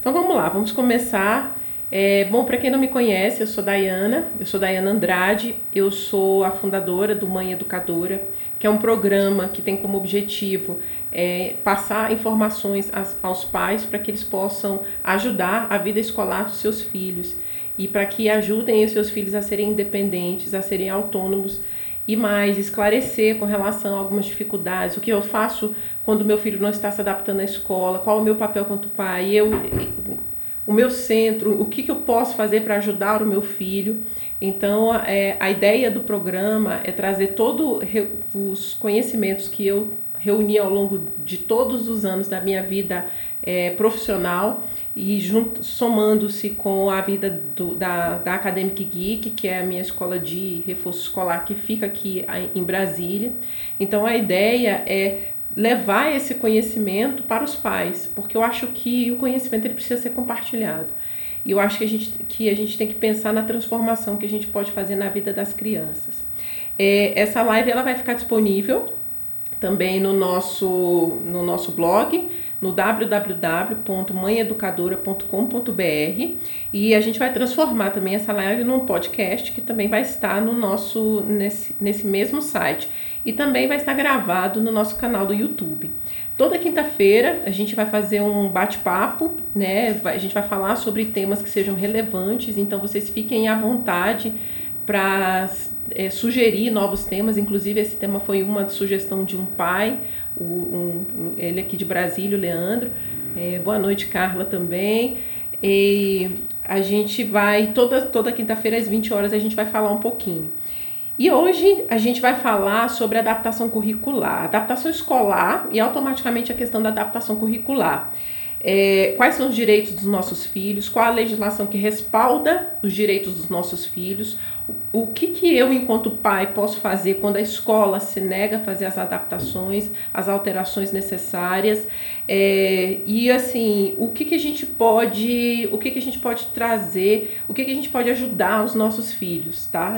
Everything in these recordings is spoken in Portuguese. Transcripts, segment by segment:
Então vamos lá, vamos começar. Bom, para quem não me conhece, eu sou Dayana Andrade, eu sou a fundadora do Mãe Educadora, que é um programa que tem como objetivo passar informações aos pais para que eles possam ajudar a vida escolar dos seus filhos e para que ajudem os seus filhos a serem independentes, a serem autônomos e mais esclarecer com relação a algumas dificuldades, o que eu faço quando meu filho não está se adaptando à escola, qual é o meu papel quanto pai, o meu centro, o que eu posso fazer para ajudar o meu filho. Então, a ideia do programa é trazer todos os conhecimentos que eu reuni ao longo de todos os anos da minha vida profissional e somando-se com a vida da Academic Geek, que é a minha escola de reforço escolar que fica aqui em Brasília. Então a ideia é levar esse conhecimento para os pais, porque eu acho que o conhecimento ele precisa ser compartilhado. E eu acho que a gente tem que pensar na transformação que a gente pode fazer na vida das crianças. Essa live ela vai ficar disponível também no nosso blog, no www.mãeeducadora.com.br, e a gente vai transformar também essa live num podcast que também vai estar nesse mesmo site e também vai estar gravado no nosso canal do YouTube. Toda quinta-feira a gente vai fazer um bate-papo, né? A gente vai falar sobre temas que sejam relevantes, então vocês fiquem à vontade para sugerir novos temas. Inclusive esse tema foi uma sugestão de um pai, ele aqui de Brasília, o Leandro. Boa noite, Carla, também. E a gente vai, toda quinta-feira às 20 horas, a gente vai falar um pouquinho. E hoje a gente vai falar sobre adaptação curricular, adaptação escolar e automaticamente a questão da adaptação curricular. Quais são os direitos dos nossos filhos, qual a legislação que respalda os direitos dos nossos filhos, o que eu, enquanto pai, posso fazer quando a escola se nega a fazer as adaptações, as alterações necessárias, e assim, o que a gente pode trazer, o que a gente pode ajudar os nossos filhos, tá?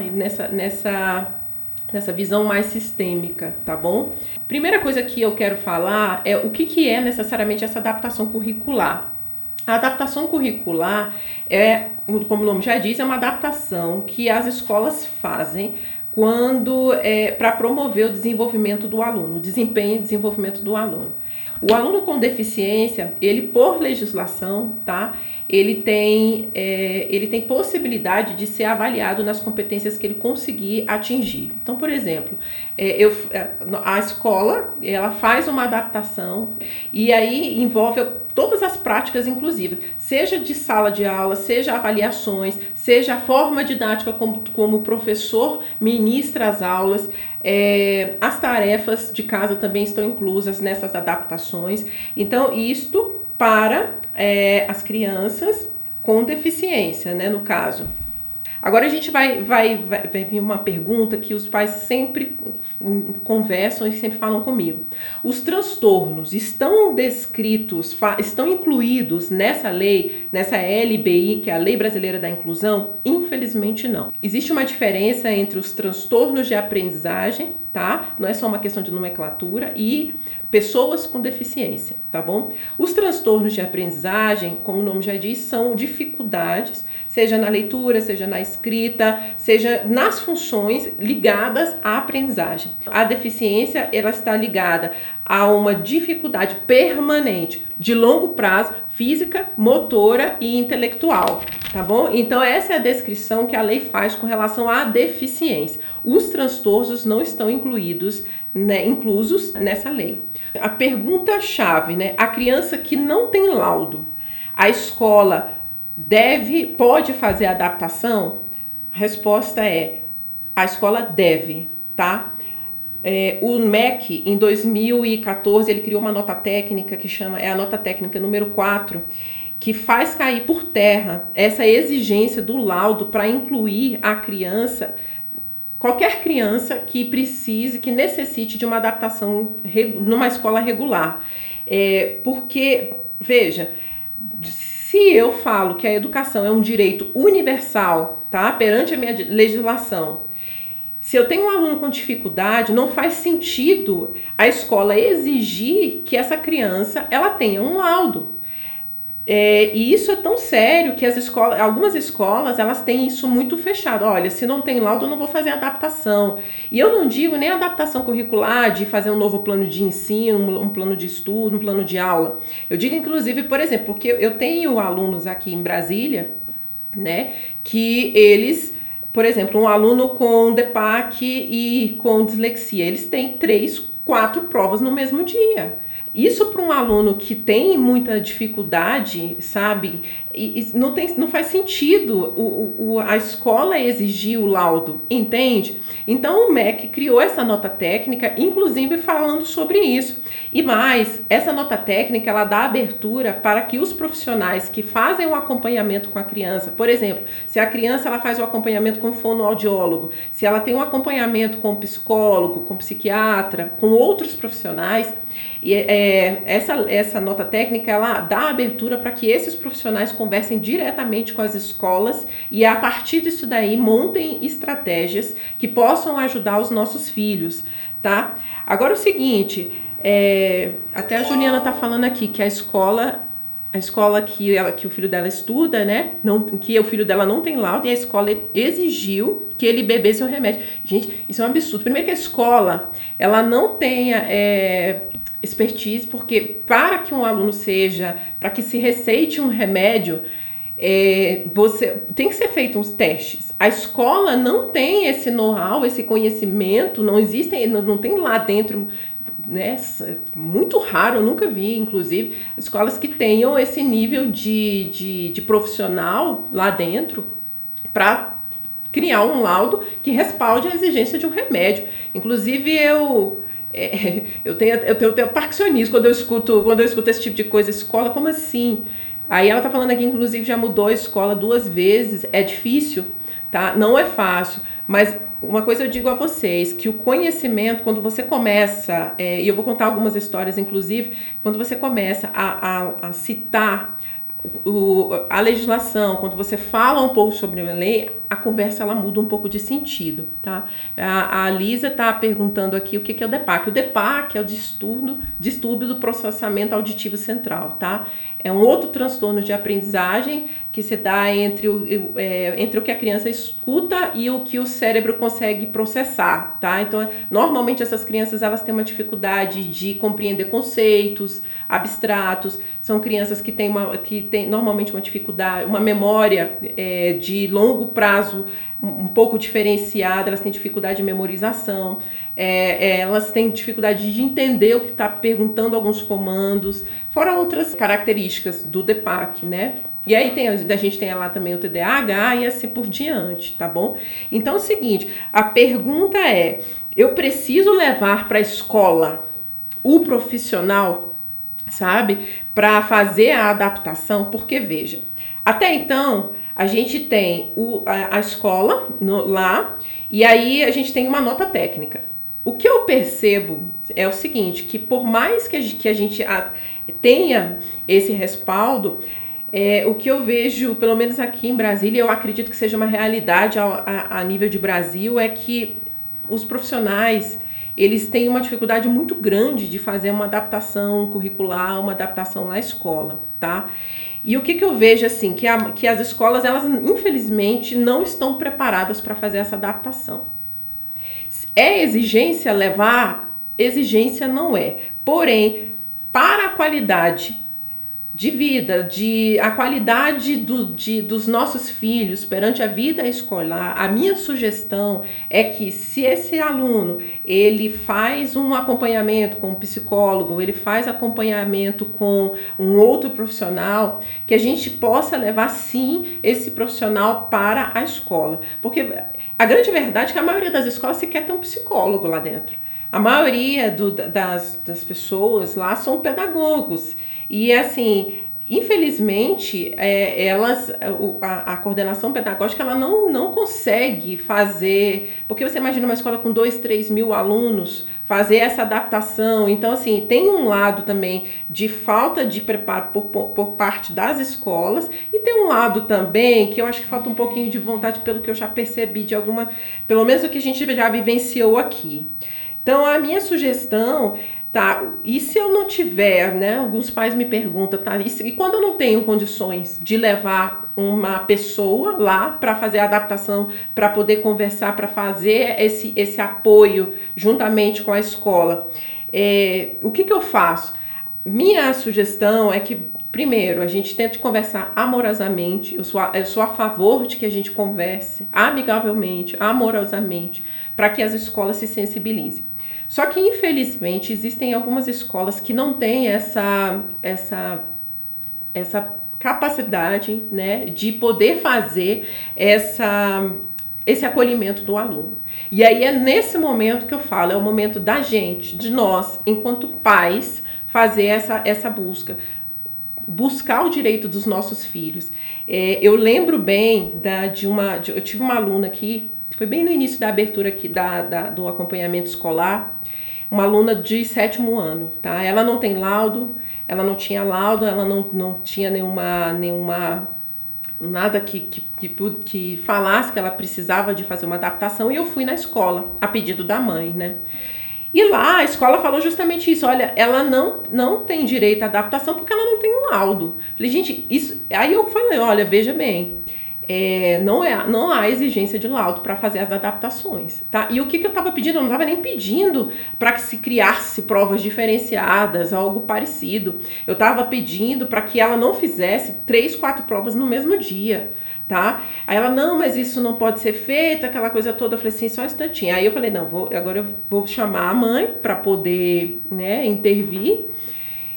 Nessa visão mais sistêmica, tá bom? Primeira coisa que eu quero falar é o que é necessariamente essa adaptação curricular. A adaptação curricular como o nome já diz, é uma adaptação que as escolas fazem para promover o desenvolvimento do aluno, o desempenho e desenvolvimento do aluno. O aluno com deficiência, ele por legislação, tá? Ele tem possibilidade de ser avaliado nas competências que ele conseguir atingir. Então, por exemplo, a escola, ela faz uma adaptação e aí envolve todas as práticas inclusivas, seja de sala de aula, seja avaliações, seja a forma didática como o professor ministra as aulas, as tarefas de casa também estão inclusas nessas adaptações. Então, isto para as crianças com deficiência, né, no caso. Agora a gente vai vir uma pergunta que os pais sempre conversam e sempre falam comigo. Os transtornos estão descritos, estão incluídos nessa lei, nessa LBI, que é a Lei Brasileira da Inclusão? Infelizmente não. Existe uma diferença entre os transtornos de aprendizagem, tá? Não é só uma questão de nomenclatura, e pessoas com deficiência, tá bom? Os transtornos de aprendizagem, como o nome já diz, são dificuldades, seja na leitura, seja na escrita, seja nas funções ligadas à aprendizagem. A deficiência, ela está ligada a uma dificuldade permanente, de longo prazo, física, motora e intelectual, tá bom? Então essa é a descrição que a lei faz com relação à deficiência. Os transtornos não estão incluídos, né, inclusos nessa lei. A pergunta-chave, né? A criança que não tem laudo, a escola pode fazer adaptação? A resposta é: a escola deve, tá? O MEC, em 2014, ele criou uma nota técnica que a nota técnica número 4, que faz cair por terra essa exigência do laudo para incluir a criança, qualquer criança que precise, que necessite de uma adaptação numa escola regular. Porque, veja, se eu falo que a educação é um direito universal, tá, perante a minha legislação, se eu tenho um aluno com dificuldade, não faz sentido a escola exigir que essa criança ela tenha um laudo. E isso é tão sério que algumas escolas, elas têm isso muito fechado. Olha, se não tem laudo, eu não vou fazer adaptação. E eu não digo nem adaptação curricular, de fazer um novo plano de ensino, um plano de estudo, um plano de aula. Eu digo, inclusive, por exemplo, porque eu tenho alunos aqui em Brasília, né, que eles, por exemplo, um aluno com DEPAC e com dislexia, eles têm 3, 4 provas no mesmo dia. Isso para um aluno que tem muita dificuldade, sabe? E não faz sentido a escola exigir o laudo, entende? Então o MEC criou essa nota técnica, inclusive falando sobre isso. E mais, essa nota técnica, ela dá abertura para que os profissionais que fazem o acompanhamento com a criança, por exemplo, se a criança ela faz o acompanhamento com fonoaudiólogo, se ela tem um acompanhamento com psicólogo, com psiquiatra, com outros profissionais, essa nota técnica, ela dá abertura para que esses profissionais conversem diretamente com as escolas e a partir disso daí montem estratégias que possam ajudar os nossos filhos, tá? Agora o seguinte, até a Juliana tá falando aqui que a escola que o filho dela estuda, né, que o filho dela não tem laudo e a escola exigiu que ele bebesse o remédio. Gente, isso é um absurdo. Primeiro que a escola, ela não tenha expertise, porque para que um aluno para que se receite um remédio, tem que ser feito uns testes. A escola não tem esse know-how, esse conhecimento, não tem lá dentro, né? Muito raro, eu nunca vi, inclusive, escolas que tenham esse nível de profissional lá dentro para criar um laudo que respalde a exigência de um remédio. Inclusive, eu tenho parquionismo quando eu escuto esse tipo de coisa. Escola, como assim? Aí ela tá falando aqui, inclusive, já mudou a escola 2 vezes. É difícil, tá? Não é fácil, mas uma coisa eu digo a vocês, que o conhecimento, quando você começa, e eu vou contar algumas histórias, inclusive, quando você começa a citar a legislação, quando você fala um pouco sobre a lei, a conversa ela muda um pouco de sentido, tá? A Lisa tá perguntando aqui o que é o DEPAC. O DEPAC é o distúrbio do processamento auditivo central, tá? É um outro transtorno de aprendizagem que se dá entre o que a criança escuta e o que o cérebro consegue processar, tá? Então, normalmente essas crianças elas têm uma dificuldade de compreender conceitos abstratos, são crianças que têm normalmente uma dificuldade, uma memória de longo prazo um pouco diferenciada, elas têm dificuldade de memorização, elas têm dificuldade de entender o que está perguntando alguns comandos, fora outras características do DEPAC, né? E aí a gente tem lá também o TDAH e assim por diante, tá bom? Então é o seguinte, a pergunta é, eu preciso levar para a escola o profissional, sabe? Para fazer a adaptação, porque veja, até então a gente tem a escola lá e aí a gente tem uma nota técnica. O que eu percebo é o seguinte, que por mais que a gente tenha esse respaldo, o que eu vejo, pelo menos aqui em Brasília, eu acredito que seja uma realidade a nível de Brasil, é que os profissionais, eles têm uma dificuldade muito grande de fazer uma adaptação curricular, uma adaptação na escola, tá? E o que eu vejo, assim, que as escolas, elas infelizmente não estão preparadas para fazer essa adaptação. É exigência levar? Exigência não é. Porém, para a qualidade de vida, a qualidade dos nossos filhos perante a vida escolar, a minha sugestão é que se esse aluno ele faz um acompanhamento com um psicólogo, ele faz acompanhamento com um outro profissional, que a gente possa levar sim esse profissional para a escola, porque a grande verdade é que a maioria das escolas sequer tem um psicólogo lá dentro. A maioria das pessoas lá são pedagogos. E assim, infelizmente, a coordenação pedagógica ela não consegue fazer, porque você imagina uma escola com 2, 3 mil alunos, fazer essa adaptação. Então, assim, tem um lado também de falta de preparo por parte das escolas, e tem um lado também que eu acho que falta um pouquinho de vontade, pelo que eu já percebi pelo menos o que a gente já vivenciou aqui. Então, a minha sugestão Tá, e se eu não tiver, né? Alguns pais me perguntam, tá? E quando eu não tenho condições de levar uma pessoa lá para fazer a adaptação, para poder conversar, para fazer esse apoio juntamente com a escola, o que eu faço? Minha sugestão é que, primeiro, a gente tente conversar amorosamente. Eu sou a favor de que a gente converse amigavelmente, amorosamente, para que as escolas se sensibilizem. Só que, infelizmente, existem algumas escolas que não têm essa capacidade, né, de poder fazer esse acolhimento do aluno. E aí é nesse momento que eu falo, é o momento da gente, de nós, enquanto pais, fazer essa buscar o direito dos nossos filhos. Eu lembro bem eu tive uma aluna aqui, foi bem no início da abertura aqui do acompanhamento escolar, uma aluna de 7º ano, tá? Ela não tem laudo, ela não tinha laudo, ela não tinha nada que falasse que ela precisava de fazer uma adaptação, e eu fui na escola, a pedido da mãe, né? E lá a escola falou justamente isso, olha, ela não tem direito à adaptação porque ela não tem um laudo. Falei, gente, isso... Aí eu falei, olha, veja bem, não há exigência de laudo para fazer as adaptações, tá? E o que eu estava pedindo? Eu não estava nem pedindo para que se criasse provas diferenciadas, algo parecido. Eu estava pedindo para que ela não fizesse 3, 4 provas no mesmo dia, tá? Aí ela, não, mas isso não pode ser feito, aquela coisa toda. Eu falei assim, só um instantinho. Aí eu falei, não, agora eu vou chamar a mãe para poder, né, intervir.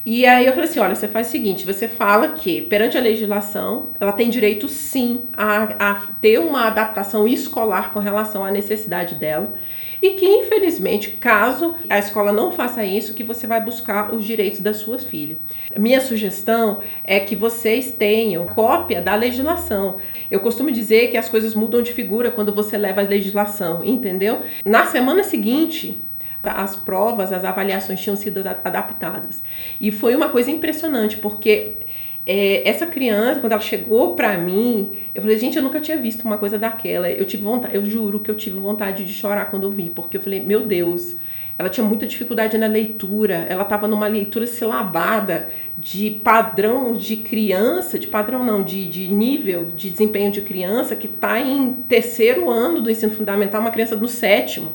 E aí eu falei assim, olha, você faz o seguinte, você fala que perante a legislação, ela tem direito sim a ter uma adaptação escolar com relação à necessidade dela, e que infelizmente, caso a escola não faça isso, que você vai buscar os direitos da sua filha. Minha sugestão é que vocês tenham cópia da legislação. Eu costumo dizer que as coisas mudam de figura quando você leva a legislação, entendeu? Na semana seguinte, as provas, as avaliações tinham sido adaptadas. E foi uma coisa impressionante, porque essa criança, quando ela chegou pra mim, eu falei, gente, eu nunca tinha visto uma coisa daquela. Eu tive vontade, eu juro que eu tive vontade de chorar quando eu vi, porque eu falei, meu Deus, ela tinha muita dificuldade na leitura, ela estava numa leitura silabada, de padrão de criança, de nível de desempenho de criança, que está em 3º ano do ensino fundamental, uma criança no 7º.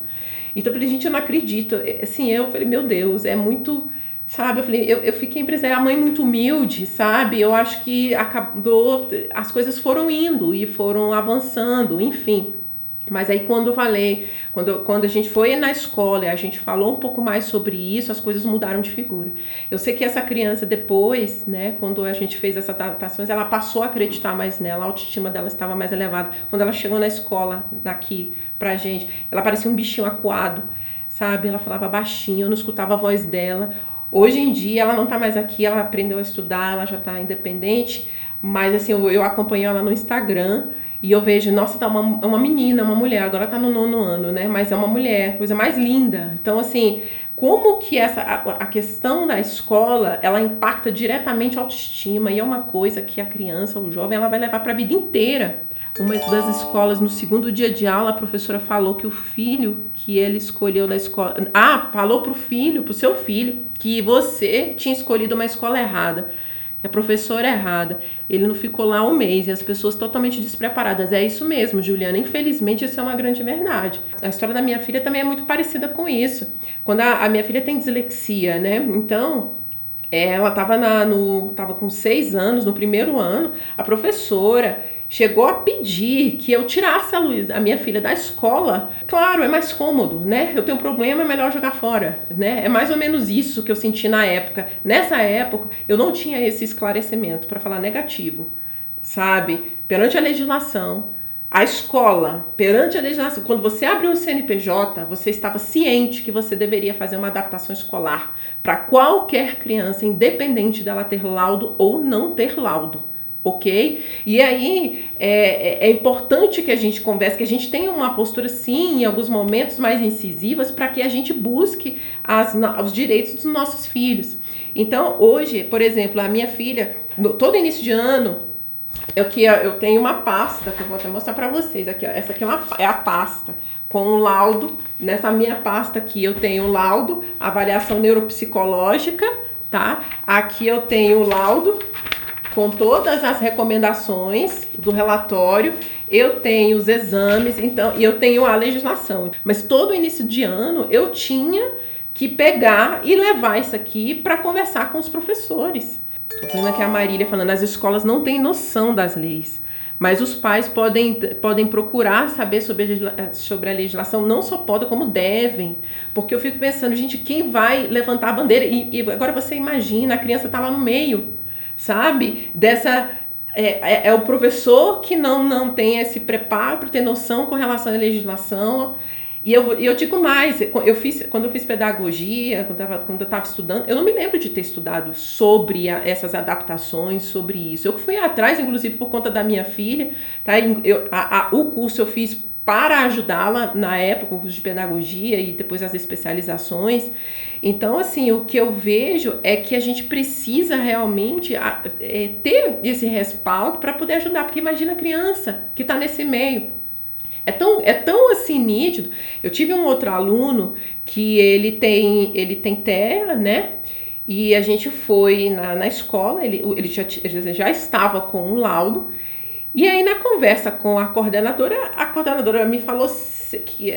Então eu falei, gente, eu não acredito. Assim, eu falei, meu Deus, é muito, sabe? Eu falei, eu fiquei impressionada, a mãe muito humilde, sabe? Eu acho que as coisas foram indo e foram avançando, enfim. Mas aí quando a gente foi na escola e a gente falou um pouco mais sobre isso, as coisas mudaram de figura. Eu sei que essa criança depois, né, quando a gente fez essas adaptações, ela passou a acreditar mais nela, a autoestima dela estava mais elevada. Quando ela chegou na escola daqui pra gente, ela parecia um bichinho acuado, sabe? Ela falava baixinho, eu não escutava a voz dela. Hoje em dia ela não tá mais aqui, ela aprendeu a estudar, ela já tá independente, mas assim, eu acompanho ela no Instagram. E eu vejo, nossa, tá uma menina, uma mulher, agora tá no 9º ano, né? Mas é uma mulher, coisa mais linda. Então, assim, como que a questão da escola, ela impacta diretamente a autoestima, e é uma coisa que a criança, o jovem, ela vai levar pra vida inteira. Uma das escolas, no 2º dia de aula, a professora falou que o filho que ele escolheu da escola... falou pro seu filho, que você tinha escolhido uma escola errada. A professora errada, ele não ficou lá um mês e as pessoas totalmente despreparadas. É isso mesmo, Juliana, infelizmente isso é uma grande verdade. A história da minha filha também é muito parecida com isso. Quando a minha filha tem dislexia, né, então ela tava com 6 anos, no 1º ano, a professora chegou a pedir que eu tirasse a minha filha da escola. Claro, é mais cômodo, né? Eu tenho um problema, é melhor jogar fora, né? É mais ou menos isso que eu senti na época. Nessa época, eu não tinha esse esclarecimento, para falar negativo, sabe? Perante a legislação, a escola, perante a legislação, quando você abriu um CNPJ, você estava ciente que você deveria fazer uma adaptação escolar para qualquer criança, independente dela ter laudo ou não ter laudo. Ok? E aí é importante que a gente converse, que a gente tenha uma postura, sim, em alguns momentos mais incisivas, para que a gente busque os direitos dos nossos filhos. Então, hoje, por exemplo, a minha filha, todo início de ano, Eu tenho uma pasta que eu vou até mostrar para vocês. Aqui, ó, essa aqui é a pasta com o laudo. Nessa minha pasta aqui eu tenho o laudo, avaliação neuropsicológica, tá? Aqui eu tenho o laudo com todas as recomendações do relatório. Eu tenho os exames, então, e eu tenho a legislação. Mas todo início de ano eu tinha que pegar e levar isso aqui para conversar com os professores. Tô vendo aqui a Marília falando, as escolas não têm noção das leis, mas os pais podem procurar saber sobre a legislação, não só podem, como devem. Porque eu fico pensando, gente, quem vai levantar a bandeira? E agora você imagina, a criança tá lá no meio, sabe? É o professor que não tem esse preparo para ter noção com relação à legislação. E eu digo mais, quando eu fiz pedagogia, quando eu estava estudando, eu não me lembro de ter estudado sobre essas adaptações, sobre isso. Eu fui atrás, inclusive, por conta da minha filha, tá? O curso eu fiz para ajudá-la na época, o curso de pedagogia e depois as especializações. Então, assim, o que eu vejo é que a gente precisa realmente ter esse respaldo para poder ajudar, porque imagina a criança que está nesse meio. É tão assim nítido. Eu tive um outro aluno que ele tem TEA, né? E a gente foi na escola, ele já estava com um laudo. E aí na conversa com a coordenadora me falou que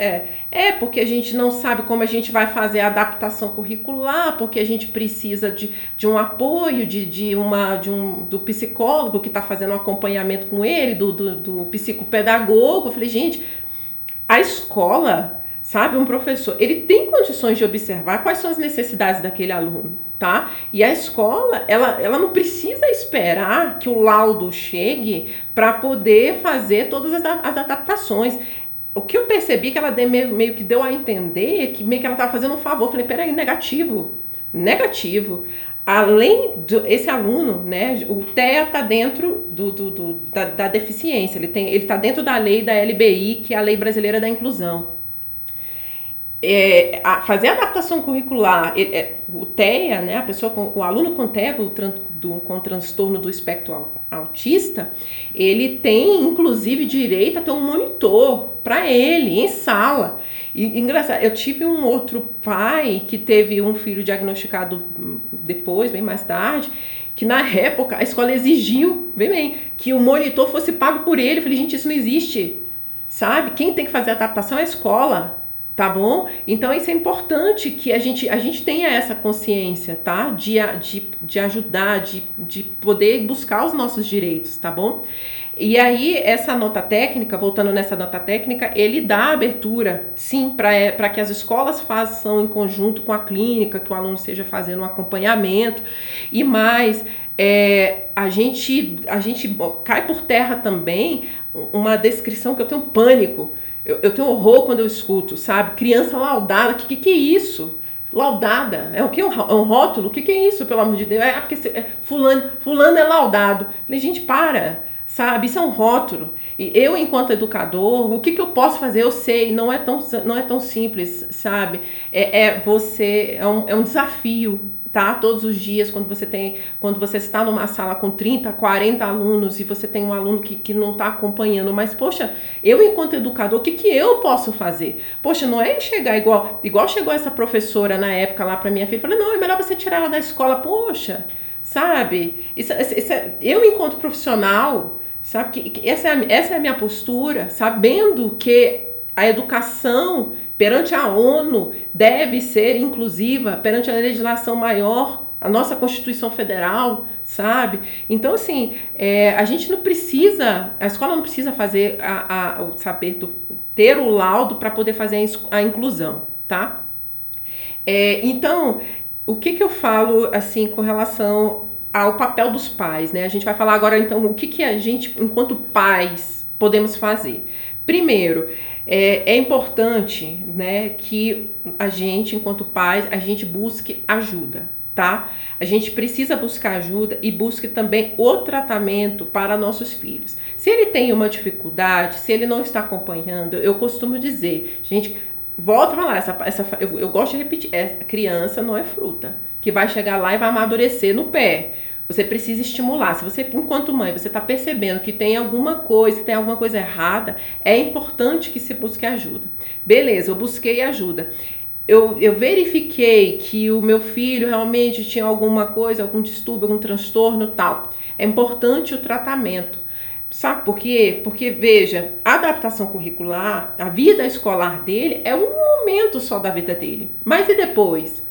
porque a gente não sabe como a gente vai fazer a adaptação curricular, porque a gente precisa de um apoio do psicólogo que está fazendo um acompanhamento com ele, do psicopedagogo. Eu falei, gente, a escola, sabe, um professor, ele tem condições de observar quais são as necessidades daquele aluno, tá? E a escola, ela não precisa esperar que o laudo chegue para poder fazer todas as adaptações. O que eu percebi que ela meio que deu a entender que meio que ela estava fazendo um favor. Eu falei, peraí, negativo. Além desse aluno, né, o TEA está dentro da deficiência, ele está dentro da lei da LBI, que é a Lei Brasileira da Inclusão. Fazer a adaptação curricular, o TEA, né, o aluno com TEA, com transtorno do espectro autista, ele tem inclusive direito a ter um monitor para ele em sala. E engraçado, eu tive um outro pai que teve um filho diagnosticado depois, bem mais tarde, que na época a escola exigiu, bem, que o monitor fosse pago por ele. Eu falei, gente, isso não existe, sabe? Quem tem que fazer a adaptação é a escola. Tá bom? Então isso é importante que a gente tenha essa consciência, tá? De ajudar, de poder buscar os nossos direitos, tá bom? E aí essa nota técnica, voltando nessa nota técnica, ele dá abertura, sim, para que as escolas façam em conjunto com a clínica, que o aluno esteja fazendo um acompanhamento. E mais, a gente cai por terra também uma descrição que eu tenho pânico. Eu tenho horror quando eu escuto, sabe? Criança laudada, que é isso? Laudada? É o quê? É um rótulo? O que é isso, pelo amor de Deus? Porque fulano é laudado. Eu falei, gente, para, sabe? Isso é um rótulo. E eu, enquanto educador, o que eu posso fazer? Eu sei, não é tão simples, sabe? É um desafio, tá? Todos os dias, quando você está numa sala com 30, 40 alunos e você tem um aluno que não está acompanhando, mas, poxa, eu enquanto educador, o que eu posso fazer? Poxa, não é chegar igual chegou essa professora na época lá para minha filha, falei, não, é melhor você tirar ela da escola, poxa, sabe? Eu enquanto profissional, sabe, que essa é a minha postura, sabendo que a educação perante a ONU deve ser inclusiva, perante a legislação maior, a nossa Constituição Federal, sabe? Então, assim, a gente não precisa, a escola não precisa fazer ter o laudo para poder fazer a inclusão, tá? Então, o que eu falo, assim, com relação ao papel dos pais, né? A gente vai falar agora, então, o que a gente, enquanto pais, podemos fazer. Primeiro, é importante, né, que a gente, enquanto pais, a gente busque ajuda, tá? A gente precisa buscar ajuda e busque também o tratamento para nossos filhos. Se ele tem uma dificuldade, se ele não está acompanhando, eu costumo dizer, gente, volta pra lá, eu gosto de repetir, criança não é fruta, que vai chegar lá e vai amadurecer no pé. Você precisa estimular. Se você, enquanto mãe, você está percebendo que tem alguma coisa errada, é importante que você busque ajuda. Beleza, eu busquei ajuda. Eu verifiquei que o meu filho realmente tinha alguma coisa, algum distúrbio, algum transtorno, tal. É importante o tratamento. Sabe por quê? Porque, veja, a adaptação curricular, a vida escolar dele é um momento só da vida dele. Mas e depois?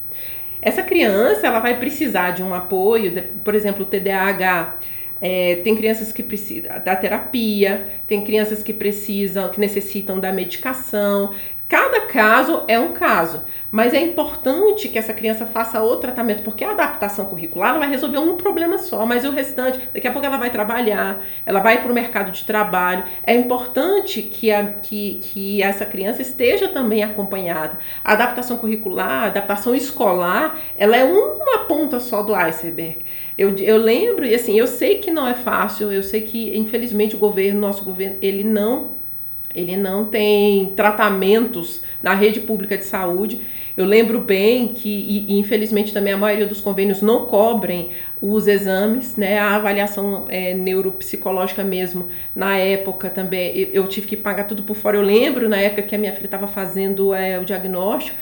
Essa criança, ela vai precisar de um apoio, por exemplo, o TDAH. Tem crianças que precisam da terapia, tem crianças que necessitam da medicação. Cada caso é um caso, mas é importante que essa criança faça o tratamento, porque a adaptação curricular ela vai resolver um problema só, mas o restante, daqui a pouco ela vai trabalhar, ela vai para o mercado de trabalho. É importante que essa criança esteja também acompanhada. A adaptação curricular, a adaptação escolar, ela é uma ponta só do iceberg. Eu lembro, e assim, eu sei que não é fácil, eu sei que infelizmente nosso governo, ele não tem tratamentos na rede pública de saúde. Eu lembro bem que, infelizmente, também a maioria dos convênios não cobrem os exames, né? A avaliação neuropsicológica mesmo, na época também, eu tive que pagar tudo por fora. Eu lembro, na época que a minha filha estava fazendo o diagnóstico,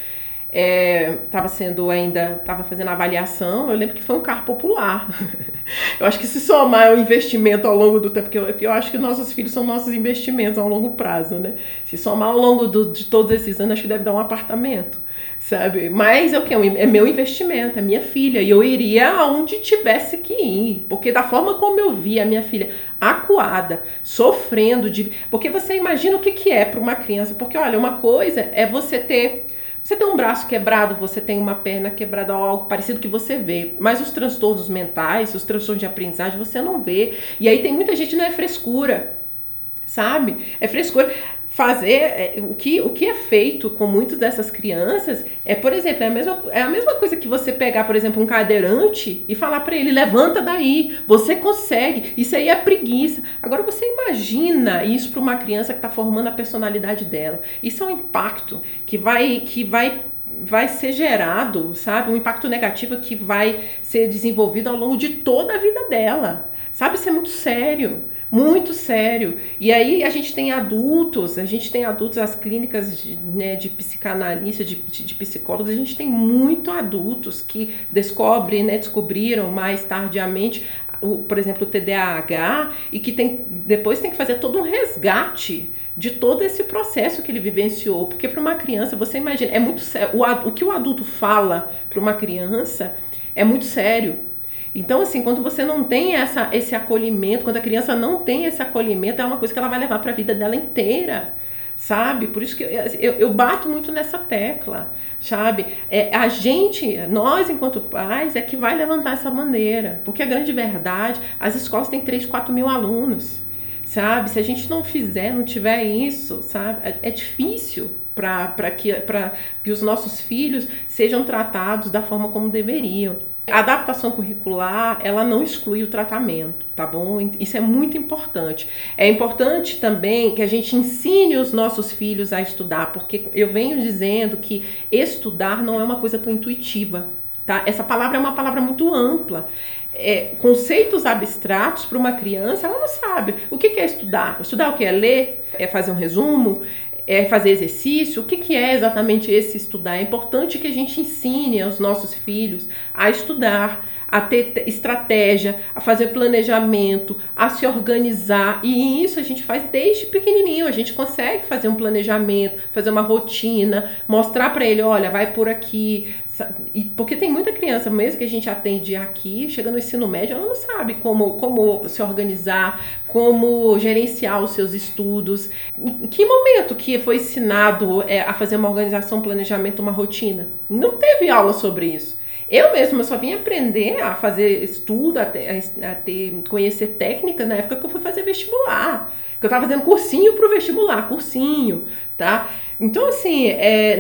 estava fazendo a avaliação, eu lembro que foi um carro popular. Eu acho que se somar o investimento ao longo do tempo, porque eu acho que nossos filhos são nossos investimentos ao longo prazo, né? Se somar ao longo de todos esses anos, acho que deve dar um apartamento, sabe? Mas é meu investimento, é minha filha, e eu iria aonde tivesse que ir, porque da forma como eu vi a minha filha acuada, sofrendo, porque você imagina o que é para uma criança, porque olha, uma coisa é você tem um braço quebrado, você tem uma perna quebrada, algo parecido que você vê. Mas os transtornos mentais, os transtornos de aprendizagem, você não vê. E aí tem muita gente, não é frescura, sabe? É frescura. O que é feito com muitas dessas crianças por exemplo, é a mesma coisa que você pegar, por exemplo, um cadeirante e falar para ele, levanta daí, você consegue, isso aí é preguiça. Agora você imagina isso para uma criança que está formando a personalidade dela. Isso é um impacto que vai ser gerado, sabe? Um impacto negativo que vai ser desenvolvido ao longo de toda a vida dela. Sabe? Isso é muito sério. Muito sério. E aí a gente tem adultos, as clínicas de psicanalista, de psicólogos, a gente tem muito adultos que descobriram mais tardiamente, por exemplo, o TDAH, e que depois tem que fazer todo um resgate de todo esse processo que ele vivenciou. Porque para uma criança, você imagina, é muito sério. O que o adulto fala para uma criança é muito sério. Então, assim, quando você não tem esse acolhimento, quando a criança não tem esse acolhimento, é uma coisa que ela vai levar para a vida dela inteira, sabe? Por isso que eu bato muito nessa tecla, sabe? Nós, enquanto pais, é que vai levantar essa bandeira, porque a grande verdade, as escolas têm 3, 4 mil alunos, sabe? Se a gente não tiver isso, sabe? É difícil para que os nossos filhos sejam tratados da forma como deveriam. A adaptação curricular, ela não exclui o tratamento, tá bom? Isso é muito importante. É importante também que a gente ensine os nossos filhos a estudar, porque eu venho dizendo que estudar não é uma coisa tão intuitiva, tá? Essa palavra é uma palavra muito ampla. Conceitos abstratos para uma criança, ela não sabe. O que é estudar? Estudar o que é ler? É fazer um resumo? É fazer exercício? O que é exatamente esse estudar? É importante que a gente ensine aos nossos filhos a estudar, a ter estratégia, a fazer planejamento, a se organizar. E isso a gente faz desde pequenininho. A gente consegue fazer um planejamento, fazer uma rotina, mostrar para ele, olha, vai por aqui. Porque tem muita criança, mesmo que a gente atende aqui, chega no ensino médio, ela não sabe como se organizar, como gerenciar os seus estudos. Em que momento que foi ensinado a fazer uma organização, um planejamento, uma rotina? Não teve aula sobre isso. Eu mesma só vim aprender a fazer estudo, conhecer técnicas na época que eu fui fazer vestibular. Que eu estava fazendo cursinho para o vestibular, tá? Então, assim,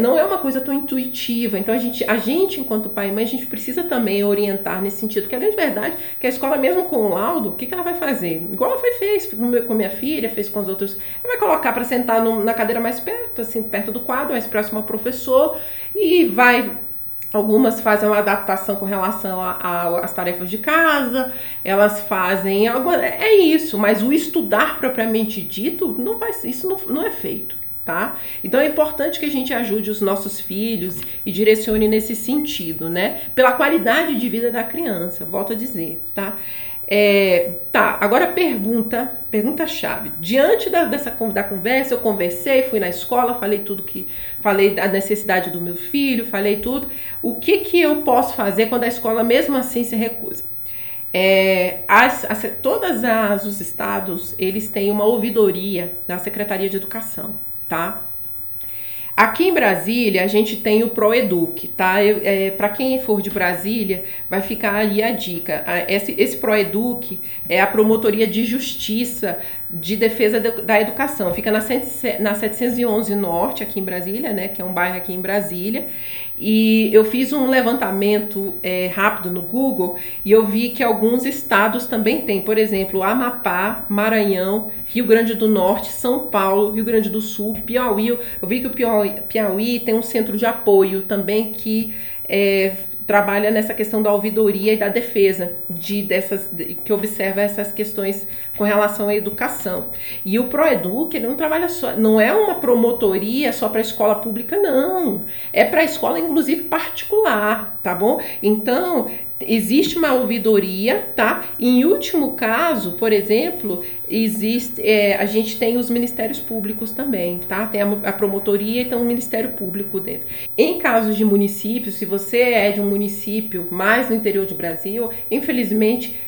não é uma coisa tão intuitiva. Então, a gente, enquanto pai e mãe, a gente precisa também orientar nesse sentido. Porque a grande verdade é que a escola, mesmo com o laudo, o que ela vai fazer? Igual ela fez com minha filha, fez com os outros. Ela vai colocar para sentar na cadeira mais perto, assim, perto do quadro, mais próximo ao professor, e vai Algumas fazem uma adaptação com relação às tarefas de casa, elas fazem algo, é isso, mas o estudar propriamente dito, isso não é feito, tá? Então é importante que a gente ajude os nossos filhos e direcione nesse sentido, né? Pela qualidade de vida da criança, volto a dizer, tá? Agora pergunta-chave. Diante da conversa, eu conversei, fui na escola, falei da necessidade do meu filho, falei tudo. O que eu posso fazer quando a escola mesmo assim se recusa? Todos os estados, eles têm uma ouvidoria da Secretaria de Educação, tá? Aqui em Brasília, a gente tem o ProEduc, tá? Para quem for de Brasília, vai ficar aí a dica. Esse ProEduc é a Promotoria de Justiça de Defesa da Educação. Fica na 711 Norte, aqui em Brasília, né? Que é um bairro aqui em Brasília. E eu fiz um levantamento rápido no Google e eu vi que alguns estados também têm. Por exemplo, Amapá, Maranhão, Rio Grande do Norte, São Paulo, Rio Grande do Sul, Piauí. Eu vi que o Piauí tem um centro de apoio também que trabalha nessa questão da ouvidoria e da defesa que observa essas questões com relação à educação. E o ProEduc, ele não trabalha só, não é uma promotoria só para a escola pública, não. É para a escola, inclusive, particular, tá bom? Então, existe uma ouvidoria, tá? Em último caso, por exemplo, a gente tem os ministérios públicos também, tá? Tem a promotoria e tem o Ministério Público dentro. Em casos de municípios, se você é de um município mais no interior do Brasil, infelizmente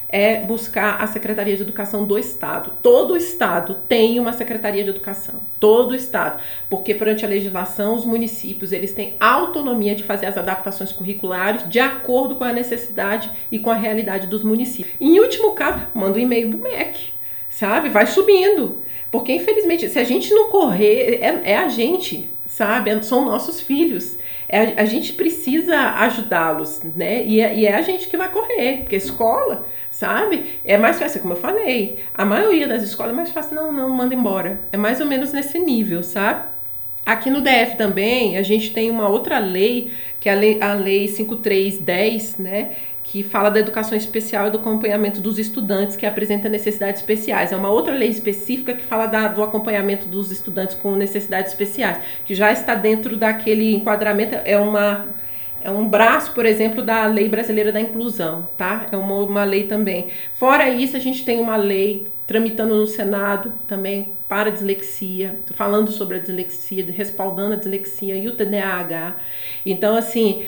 buscar a Secretaria de Educação do Estado. Todo Estado tem uma Secretaria de Educação, todo Estado, porque perante a legislação, os municípios eles têm autonomia de fazer as adaptações curriculares de acordo com a necessidade e com a realidade dos municípios. Em último caso, manda um e-mail pro MEC, sabe? Vai subindo, porque infelizmente, se a gente não correr, é a gente, sabe? São nossos filhos. A gente precisa ajudá-los, né? E é a gente que vai correr, porque a escola, sabe? É mais fácil, como eu falei, a maioria das escolas é mais fácil, não, manda embora. É mais ou menos nesse nível, sabe? Aqui no DF também, a gente tem uma outra lei, que é a lei 5310, né? Que fala da educação especial e do acompanhamento dos estudantes que apresentam necessidades especiais. É uma outra lei específica que fala do acompanhamento dos estudantes com necessidades especiais, que já está dentro daquele enquadramento, é um braço, por exemplo, da Lei Brasileira da Inclusão, tá? É uma lei também. Fora isso, a gente tem uma lei tramitando no Senado também para a dislexia, falando sobre a dislexia, respaldando a dislexia e o TDAH. Então, assim,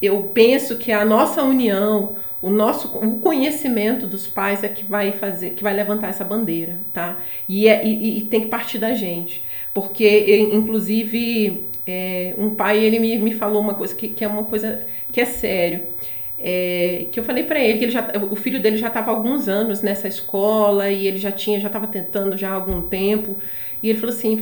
eu penso que a nossa união, o conhecimento dos pais é que vai levantar essa bandeira, tá? E tem que partir da gente, porque inclusive um pai ele me falou uma coisa que é uma coisa que é sério, que eu falei para ele que o filho dele já estava há alguns anos nessa escola e ele já estava tentando já há algum tempo. E ele falou assim,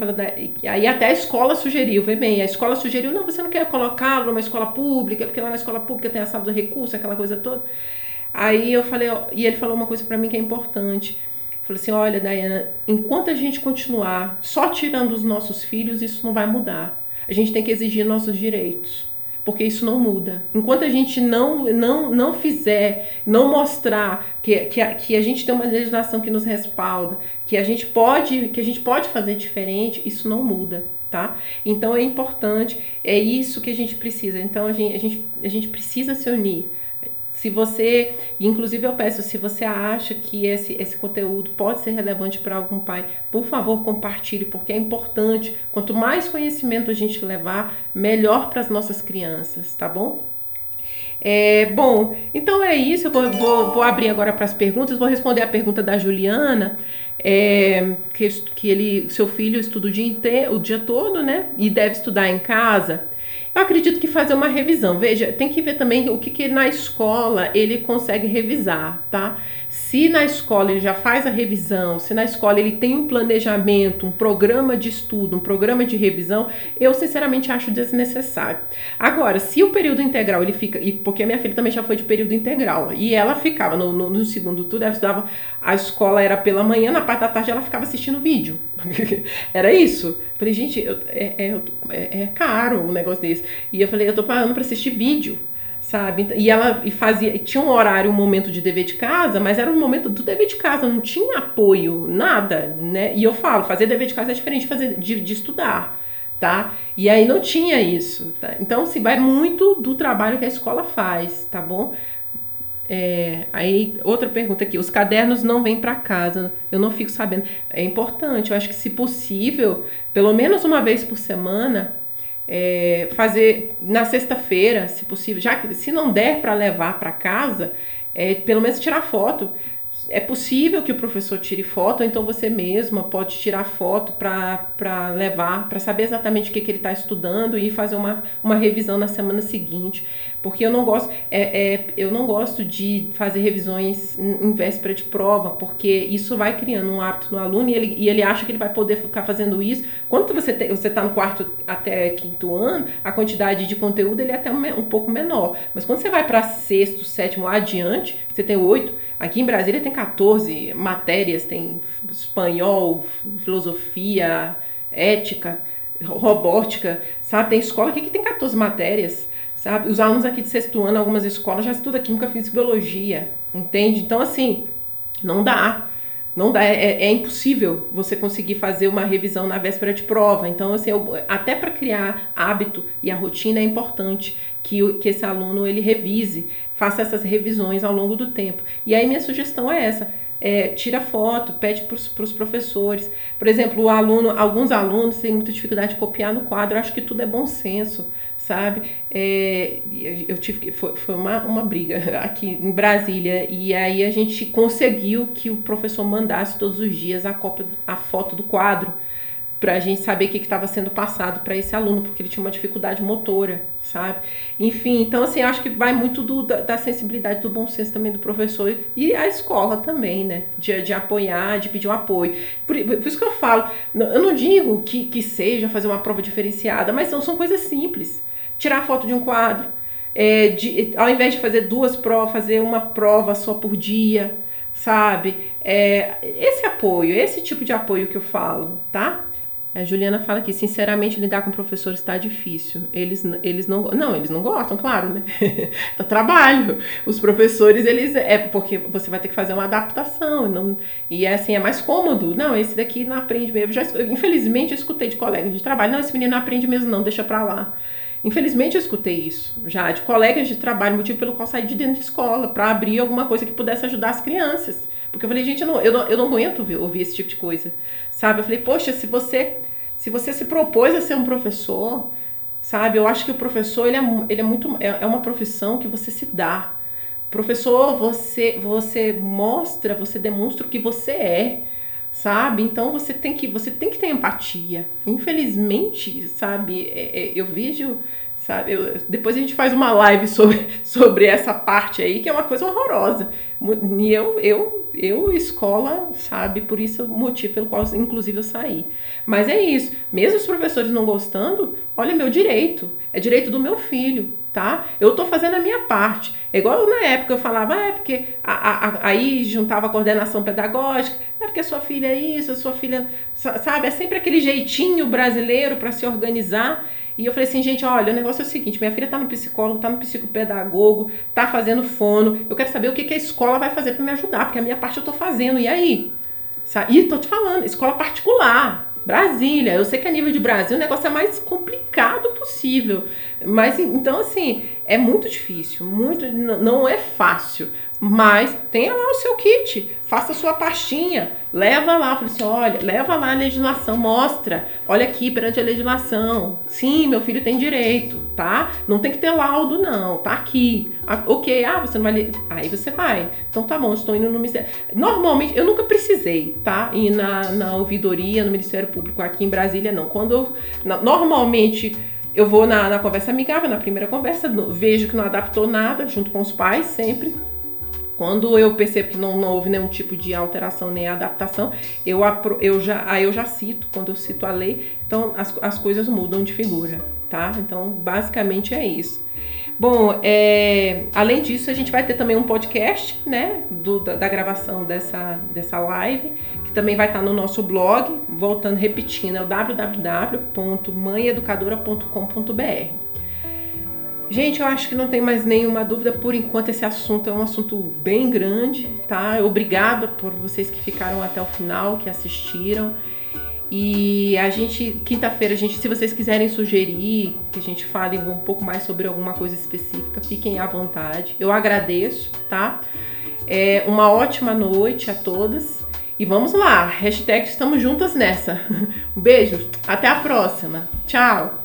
aí até a escola sugeriu, a escola sugeriu, não, você não quer colocá-lo numa escola pública, porque lá na escola pública tem a sala do recurso, aquela coisa toda. Aí eu falei, e ele falou uma coisa pra mim que é importante. Falou assim, olha, Daiana, enquanto a gente continuar só tirando os nossos filhos, isso não vai mudar. A gente tem que exigir nossos direitos, porque isso não muda. Enquanto a gente não fizer, não mostrar que a gente tem uma legislação que nos respalda, que a gente pode fazer diferente, isso não muda, tá? Então é importante, é isso que a gente precisa. Então a gente precisa se unir. Se você, inclusive eu peço, se você acha que esse conteúdo pode ser relevante para algum pai, por favor, compartilhe, porque é importante. Quanto mais conhecimento a gente levar, melhor para as nossas crianças, tá bom? Bom, então é isso. Eu vou abrir agora para as perguntas. Vou responder a pergunta da Juliana, que seu filho estuda o dia todo, né? E deve estudar em casa. Eu acredito que fazer uma revisão, veja, tem que ver também o que na escola ele consegue revisar, tá? Se na escola ele já faz a revisão, se na escola ele tem um planejamento, um programa de estudo, um programa de revisão, eu sinceramente acho desnecessário. Agora, se o período integral ele fica, porque a minha filha também já foi de período integral, e ela ficava no segundo turno, ela estudava, a escola era pela manhã, na parte da tarde ela ficava assistindo vídeo. Era isso. Falei, gente, é caro um negócio desse. E eu falei, eu tô pagando pra assistir vídeo, sabe? E ela fazia, tinha um horário, um momento de dever de casa, mas era um momento do dever de casa, não tinha apoio, nada, né? E eu falo, fazer dever de casa é diferente de estudar, tá? E aí não tinha isso, tá? Então, assim, vai muito do trabalho que a escola faz, tá bom? Aí, outra pergunta aqui. Os cadernos não vêm para casa. Eu não fico sabendo. É importante. Eu acho que, se possível, pelo menos uma vez por semana, fazer na sexta-feira, se possível. Já que, se não der para levar para casa, pelo menos tirar foto. É possível que o professor tire foto, ou então você mesma pode tirar foto para levar, para saber exatamente o que ele está estudando e fazer uma revisão na semana seguinte. Porque eu não gosto de fazer revisões em véspera de prova, porque isso vai criando um hábito no aluno e ele acha que ele vai poder ficar fazendo isso. Quando você está no quarto até quinto ano, a quantidade de conteúdo ele é até um pouco menor. Mas quando você vai para sexto, sétimo, adiante, você tem 8. Aqui em Brasília tem 14 matérias, tem espanhol, filosofia, ética, robótica, sabe? Tem escola aqui que tem 14 matérias, sabe? Os alunos aqui de sexto ano, algumas escolas já estudam química, física e biologia, entende? Então, assim, não dá. Não dá, é impossível você conseguir fazer uma revisão na véspera de prova. Então, assim, até para criar hábito e a rotina é importante que esse aluno ele revise, faça essas revisões ao longo do tempo. E aí minha sugestão é essa. Tira foto, pede para os professores. Por exemplo, alguns alunos têm muita dificuldade de copiar no quadro. Eu acho que tudo é bom senso, sabe? Foi uma briga aqui em Brasília, e aí a gente conseguiu que o professor mandasse todos os dias a foto do quadro, para a gente saber o que estava sendo passado para esse aluno, porque ele tinha uma dificuldade motora, sabe? Enfim, então, assim, eu acho que vai muito da sensibilidade, do bom senso também do professor e a escola também, né? De apoiar, de pedir um apoio. Por isso que eu falo, eu não digo que seja fazer uma prova diferenciada, mas são coisas simples. Tirar foto de um quadro, ao invés de fazer 2 provas, fazer uma prova só por dia, sabe? Esse apoio, esse tipo de apoio que eu falo, tá? A Juliana fala que, sinceramente, lidar com professores está difícil. Eles não gostam, claro, né? Tá trabalho. Os professores, porque você vai ter que fazer uma adaptação. E assim, é mais cômodo. Não, esse daqui não aprende mesmo. Infelizmente, eu escutei de colegas de trabalho. Não, esse menino não aprende mesmo não, deixa pra lá. Infelizmente, eu escutei isso já de colegas de trabalho, motivo pelo qual saí de dentro de escola, para abrir alguma coisa que pudesse ajudar as crianças. Porque eu falei, gente, eu não aguento ouvir esse tipo de coisa, sabe? Eu falei, poxa, se você se propôs a ser um professor, sabe? Eu acho que o professor, ele é uma profissão que você se dá. Professor, você mostra, você demonstra o que você é, sabe? Então você tem que ter empatia. Infelizmente, sabe? Eu vejo, sabe? Depois a gente faz uma live sobre essa parte aí, que é uma coisa horrorosa. E eu escola, sabe? Por isso o motivo pelo qual, inclusive, eu saí. Mas é isso. Mesmo os professores não gostando, olha, meu direito. É direito do meu filho, tá? Eu tô fazendo a minha parte. É igual na época eu falava, porque aí juntava a coordenação pedagógica, porque a sua filha é isso, a sua filha, sabe? É sempre aquele jeitinho brasileiro para se organizar. E eu falei assim, gente, olha, o negócio é o seguinte, minha filha tá no psicólogo, tá no psicopedagogo, tá fazendo fono, eu quero saber o que a escola vai fazer para me ajudar, porque a minha parte eu tô fazendo, e aí? E tô te falando, escola particular, Brasília, eu sei que a nível de Brasil o negócio é mais complicado possível, mas então assim, é muito difícil, não é fácil, mas tenha lá o seu kit, faça a sua pastinha, leva lá, fala assim, olha, leva lá a legislação, mostra, olha aqui perante a legislação, sim, meu filho tem direito, tá? Não tem que ter laudo não, tá aqui, ok, você não vai ler, aí você vai, então tá bom, estou indo no Ministério, normalmente, eu nunca precisei, tá? Ir na ouvidoria, no Ministério Público aqui em Brasília, não, normalmente eu vou na conversa amigável, na primeira conversa, vejo que não adaptou nada, junto com os pais, sempre. Quando eu percebo que não houve nenhum tipo de alteração nem adaptação, eu já cito, quando eu cito a lei, então as coisas mudam de figura, tá? Então, basicamente é isso. Bom, além disso, a gente vai ter também um podcast, né, da gravação dessa live, que também vai estar no nosso blog, voltando, repetindo, é o www.mãeeducadora.com.br. Gente, eu acho que não tem mais nenhuma dúvida, por enquanto esse assunto é um assunto bem grande, tá? Obrigada por vocês que ficaram até o final, que assistiram. E a gente, quinta-feira, se vocês quiserem sugerir que a gente fale um pouco mais sobre alguma coisa específica, fiquem à vontade. Eu agradeço, tá? Uma ótima noite a todas. E vamos lá, hashtag estamos juntas nessa. Um beijo, até a próxima. Tchau!